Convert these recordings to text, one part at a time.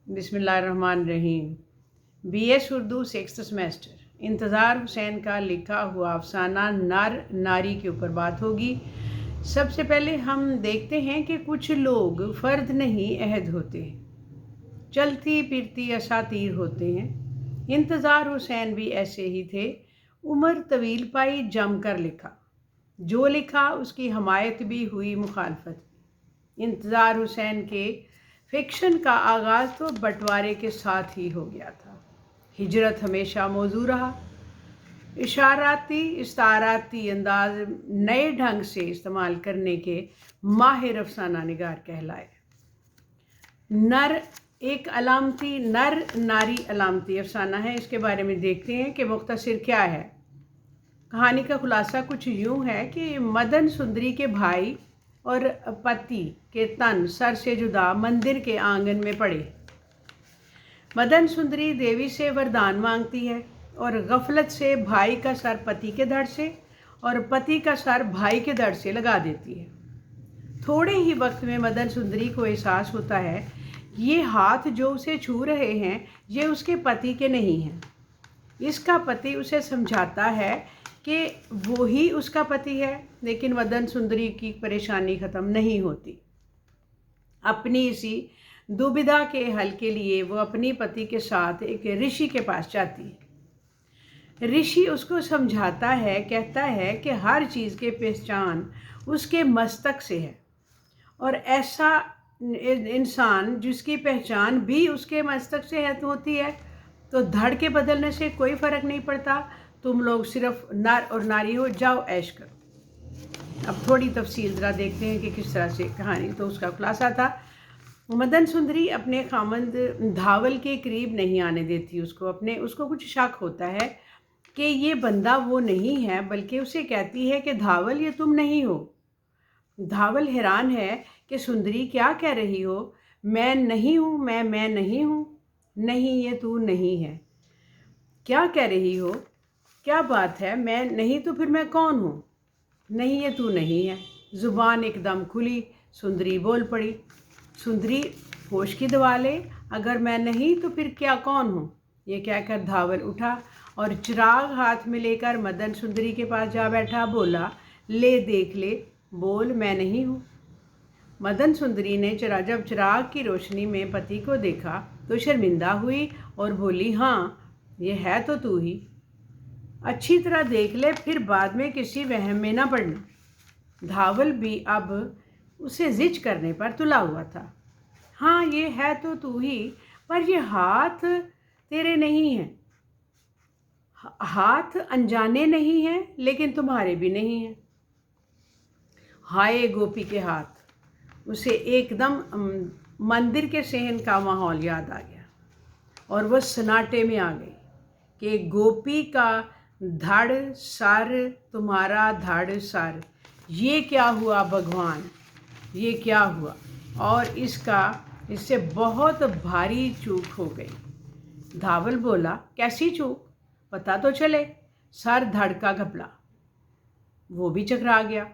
बिस्मिल्लाहिर्रहमानिर्रहीम। BS Urdu 6th semester. इंतज़ार हुसैन का लिखा हुआ अफसाना नर नारी के ऊपर बात होगी। सबसे पहले हम देखते हैं कि कुछ लोग फ़र्द नहीं अहद होते हैं, चलती फिरती असातीर होते हैं। इंतज़ार हुसैन भी ऐसे ही थे। उम्र तवील पाई, जम कर लिखा, जो लिखा उसकी हमायत भी हुई, मुखालफत। इंतज़ार हुसैन के फिक्शन का आगाज़ तो बंटवारे के साथ ही हो गया था। हिजरत हमेशा मौजू रहा। इशाराती इस्ताराती अंदाज नए ढंग से इस्तेमाल करने के माहिर अफसाना निगार कहलाए। नर एक अलामती नर नारी अलामती अफसाना है। इसके बारे में देखते हैं कि मुख्तसर क्या है। कहानी का खुलासा कुछ यूँ है कि मदन सुंदरी के भाई और पति के तन सर से जुदा मंदिर के आंगन में पड़े। मदन सुंदरी देवी से वरदान मांगती है और गफलत से भाई का सर पति के धड़ से और पति का सर भाई के धड़ से लगा देती है। थोड़े ही वक्त में मदन सुंदरी को एहसास होता है कि ये हाथ जो उसे छू रहे हैं ये उसके पति के नहीं हैं। इसका पति उसे समझाता है कि वो ही उसका पति है, लेकिन मदन सुंदरी की परेशानी ख़त्म नहीं होती। अपनी इसी दुविधा के हल के लिए वो अपनी पति के साथ एक ऋषि के पास जाती है। ऋषि उसको समझाता है, कहता है कि हर चीज़ की पहचान उसके मस्तक से है और ऐसा इंसान जिसकी पहचान भी उसके मस्तक से होती है तो धड़ के बदलने से कोई फ़र्क नहीं पड़ता। तुम लोग सिर्फ नर और नारी हो, जाओ ऐश करो। अब थोड़ी तफसील ज़रा देखते हैं कि किस तरह से कहानी। तो उसका खुलासा था, मदन सुंदरी अपने खामंद धावल के करीब नहीं आने देती। उसको कुछ शक होता है कि ये बंदा वो नहीं है, बल्कि उसे कहती है कि धावल ये तुम नहीं हो। धावल हैरान है कि सुंदरी क्या कह रही हो, मैं नहीं हूँ, मैं नहीं हूँ। नहीं, ये तू नहीं है। क्या कह रही हो, क्या बात है, मैं नहीं तो फिर मैं कौन हूँ? नहीं, ये तू नहीं है। ज़ुबान एकदम खुली, सुंदरी बोल पड़ी। सुंदरी होश की दवा ले, अगर मैं नहीं तो फिर क्या कौन हूँ? ये कहकर धावल उठा और चिराग हाथ में लेकर मदन सुंदरी के पास जा बैठा। बोला, ले देख ले, बोल, मैं नहीं हूँ। मदन सुंदरी ने जब चिराग की रोशनी में पति को देखा तो शर्मिंदा हुई और बोली, हाँ, ये है तो तू ही। अच्छी तरह देख ले, फिर बाद में किसी वहम में ना पड़ना। धावल भी अब उसे जिज करने पर तुला हुआ था। हाँ, ये है तो तू ही, पर ये हाथ तेरे नहीं हैं। हाथ अनजाने नहीं हैं, लेकिन तुम्हारे भी नहीं हैं। हाय गोपी के हाथ। उसे एकदम मंदिर के सहन का माहौल याद आ गया और वह सन्नाटे में आ गई कि गोपी का धड़ सर, तुम्हारा धड़ सर, ये क्या हुआ भगवान, ये क्या हुआ? और इससे बहुत भारी चूक हो गई। धावल बोला, कैसी चूक, पता तो चले। सर धड़ का घपला। वो भी चकरा गया।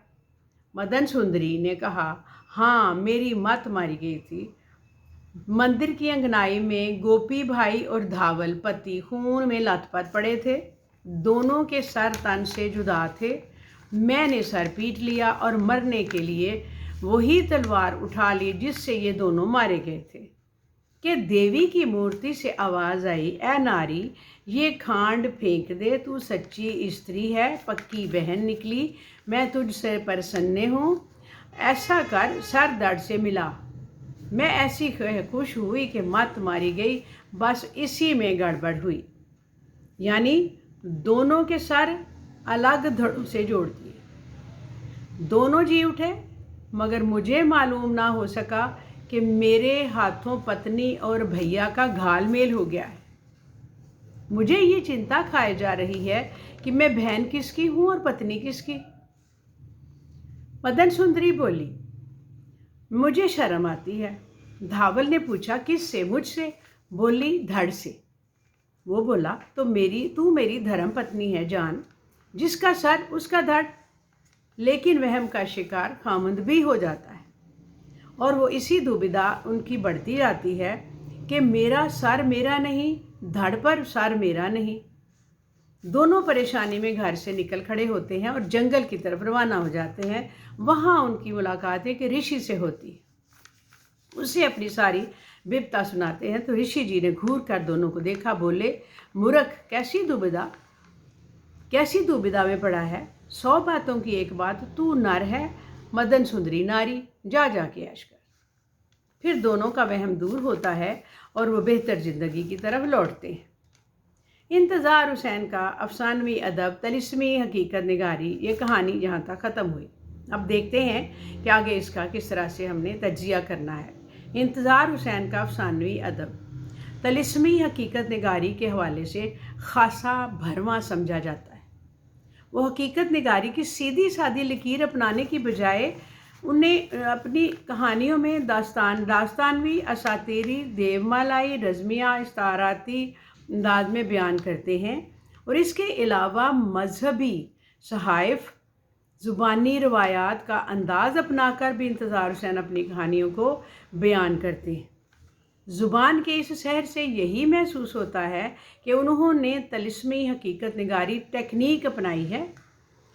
मदन सुंदरी ने कहा, हाँ, मेरी मत मारी गई थी। मंदिर की अंगनाई में गोपी भाई और धावल पति खून में लथपथ पड़े थे। दोनों के सर तन से जुदा थे। मैंने सर पीट लिया और मरने के लिए वही तलवार उठा ली जिससे ये दोनों मारे गए थे। कि देवी की मूर्ति से आवाज़ आई, ए नारी, ये खांड फेंक दे, तू सच्ची स्त्री है, पक्की बहन निकली, मैं तुझसे प्रसन्न हूँ। ऐसा कर, सर दर्द से मिला। मैं ऐसी खुश हुई कि मत मारी गई, बस इसी में गड़बड़ हुई। यानी दोनों के सर अलग धड़ों से जोड़ दिए। दोनों जी उठे, मगर मुझे मालूम ना हो सका कि मेरे हाथों पत्नी और भैया का घाल मेल हो गया है। मुझे ये चिंता खाए जा रही है कि मैं बहन किसकी हूँ और पत्नी किसकी। मदन सुंदरी बोली, मुझे शर्म आती है। धावल ने पूछा, किससे? मुझसे। बोली, धड़ से। वो बोला, तो तू मेरी धर्म पत्नी है जान, जिसका सर उसका धड़। लेकिन वहम का शिकार खामंद भी हो जाता है और वो इसी दुविधा उनकी बढ़ती जाती है کہ मेरा सर मेरा नहीं, धड़ पर सर मेरा नहीं। दोनों परेशानी में घर से निकल खड़े होते हैं और जंगल की तरफ रवाना हो जाते हैं। वहाँ उनकी मुलाकात एक ऋषि से होती है। उसे अपनी सारी विपता सुनाते हैं तो ऋषि जी ने घूर कर दोनों को देखा, बोले, मूर्ख, कैसी दुविधा में पड़ा है। 100 बातों की एक बात, तू नर है, मदन सुंदरी नारी, जा के ऐश कर। फिर दोनों का वहम दूर होता है और वो बेहतर ज़िंदगी की तरफ लौटते हैं। इंतज़ार हुसैन का अफसानवी अदब तलिस्मी हकीकत निगारी, ये कहानी यहाँ तक ख़त्म हुई। अब देखते हैं कि आगे इसका किस तरह से हमने तज्जिया करना है। इंतज़ार हुसैन का अफसानवी अदब तलिस्मी हकीकत निगारी के हवाले से खासा भरवां समझा जाता है। वो हकीकत निगारी की सीधी सादी लकीर अपनाने की बजाय उन्हें अपनी कहानियों में दास्तानवी, असातीरी, देवमालाई, रज़मिया, इस्ताराती अंदाज में बयान करते हैं और इसके अलावा मजहबी सहाइफ, ज़ुबानी रवायात का अंदाज़ अपनाकर भी इंतज़ार हुसैन अपनी कहानियों को बयान करते हैं। ज़ुबान के इस सहर से यही महसूस होता है कि उन्होंने तलिस्मी हकीकत निगारी टेक्निक अपनाई है।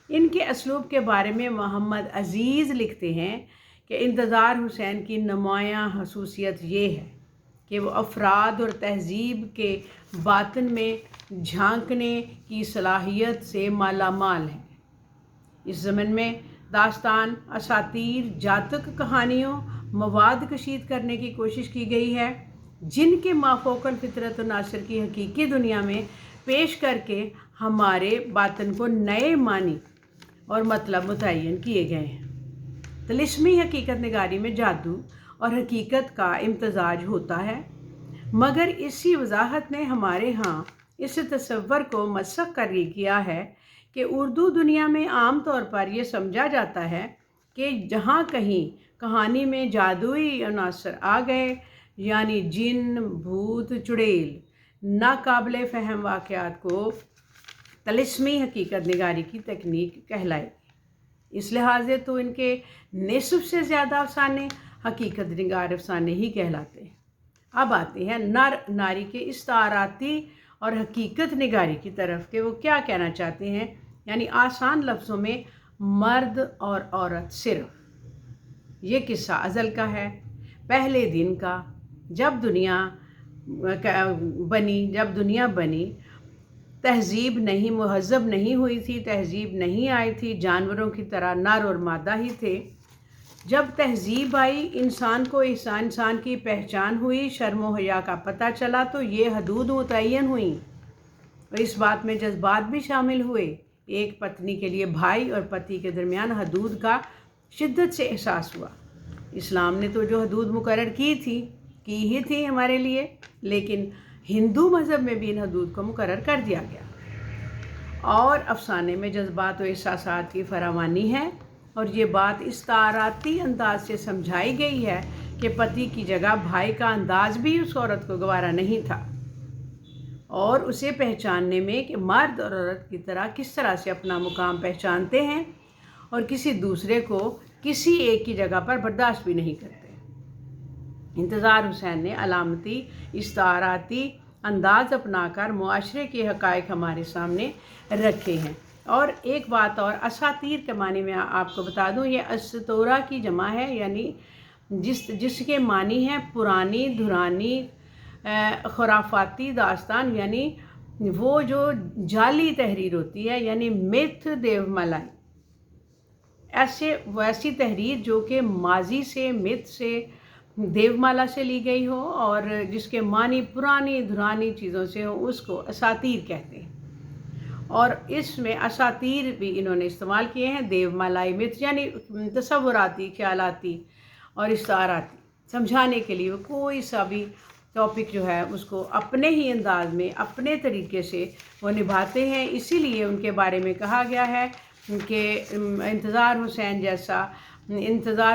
इनके असलूब के बारे में मोहम्मद अज़ीज़ लिखते हैं कि इंतज़ार हुसैन की नुमायाँ खसूसियत ये है कि वो अफराद और तहज़ीब के बातिन में झांकने की सलाहियत से मालामाल है। इस ज़मन में दास्तान, असातीर, जातक कहानियों मवाद कशीद करने की कोशिश की गई है जिनके माफ़ोकल फितरत नासिर की हकीकी दुनिया में पेश करके हमारे बातिन को नए मानी और मतलब मुतय्यन किए गए हैं। तलिस्मी हकीकत निगारी में जादू और हकीकत का इम्तजाज होता है, मगर इसी वजाहत ने हमारे यहाँ इस तस्वर को मसक कर किया है कि उर्दू दुनिया में आम तौर पर यह समझा जाता है कि जहाँ कहीं कहानी में जादुई अनासर आ गए, यानी जिन, भूत, चुड़ैल, नाकाबिले फ़हम वाक़यात को तलिस्मी हकीकत निगारी की तकनीक कहलाएगी। इस लिहाज से तो इनके निस्फ़ से ज़्यादा अफसाने हकीकत निगार अफसाने ही कहलाते हैं। अब आते हैं नर नारी के इस्ताराती और हकीकत निगारी की तरफ कि वो क्या कहना चाहते हैं, यानी आसान लफ्ज़ों में मर्द और औरत सिर्फ। ये किस्सा अज़ल का है, पहले दिन का। जब दुनिया बनी तहज़ीब नहीं, महज़ब नहीं हुई थी, तहज़ीब नहीं आई थी, जानवरों की तरह नर और मादा ही थे। जब तहज़ीब आई, इंसान को इंसान की पहचान हुई, शर्म व हया का पता चला, तो ये हदूद मुतय्यन हुई और इस बात में जज्बात भी शामिल हुए। एक पत्नी के लिए भाई और पति के दरमियान हदूद का शिद्दत से एहसास हुआ। इस्लाम ने तो जो हदूद मुकर्रर की ही थी हमारे लिए, लेकिन हिंदू मज़हब में भी इन हदूद को मुकर्रर कर दिया गया। और अफसाने में जज्बात व एहसासात की फरावानी है और ये बात इस्ताराती अंदाज से समझाई गई है कि पति की जगह भाई का अंदाज भी उस औरत को गवारा नहीं था और उसे पहचानने में कि मर्द और औरत की तरह किस तरह से अपना मुकाम पहचानते हैं और किसी दूसरे को किसी एक की जगह पर बर्दाश्त भी नहीं करते। इंतज़ार हुसैन ने अलामती इस्ताराती अंदाज अपनाकर मुआशरे के हक़ाइक़ हमारे सामने रखे हैं। और एक बात और, असातीर के मानी में आपको बता दूं, ये अस्तोरा की जमा है, यानी जिसके मानी है पुरानी धुरानी खुराफाती दास्तान, यानी वो जो जाली तहरीर होती है, यानी मिथ, देवमालाई, वैसी तहरीर जो कि माजी से, मिथ से, देवमाला से ली गई हो और जिसके मानी पुरानी धुरानी चीज़ों से हो, उसको असातीर कहते हैं। और इसमें असातीर भी इन्होंने इस्तेमाल किए हैं, देवमालाई, मिथ, यानी तसव्वुराती, ख्यालाती और इस्ताराती, समझाने के लिए वो कोई सा भी टॉपिक जो है उसको अपने ही अंदाज में, अपने तरीके से वो निभाते हैं। इसीलिए उनके बारे में कहा गया है कि इंतज़ार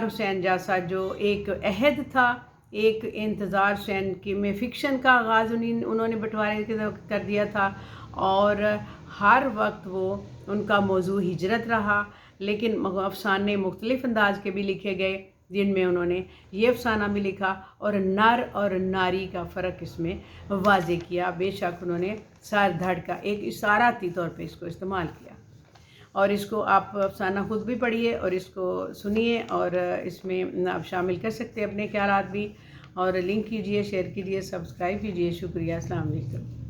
हुसैन जैसा जो एक अहद था, एक इंतज़ार हुसैन की में फ़िक्शन का आगाज़ उन्होंने बंटवारे कर दिया था और हर वक्त वो उनका मौजू हिजरत रहा, लेकिन अफसाने मुख्तलिफ़ अंदाज के भी लिखे गए। جن میں انہوں نے یہ افسانہ بھی لکھا اور نر اور ناری کا فرق اس میں واضح کیا۔ بے شک انہوں نے سر دھڑ کا ایک اشاراتی طور پہ اس کو استعمال کیا، اور اس کو آپ افسانہ خود بھی پڑھیے اور اس کو سنیے، اور اس میں آپ شامل کر سکتے ہیں اپنے خیالات بھی، اور لنک کیجیے، شیئر کیجیے، سبسکرائب کیجیے۔ شکریہ، السلام علیکم۔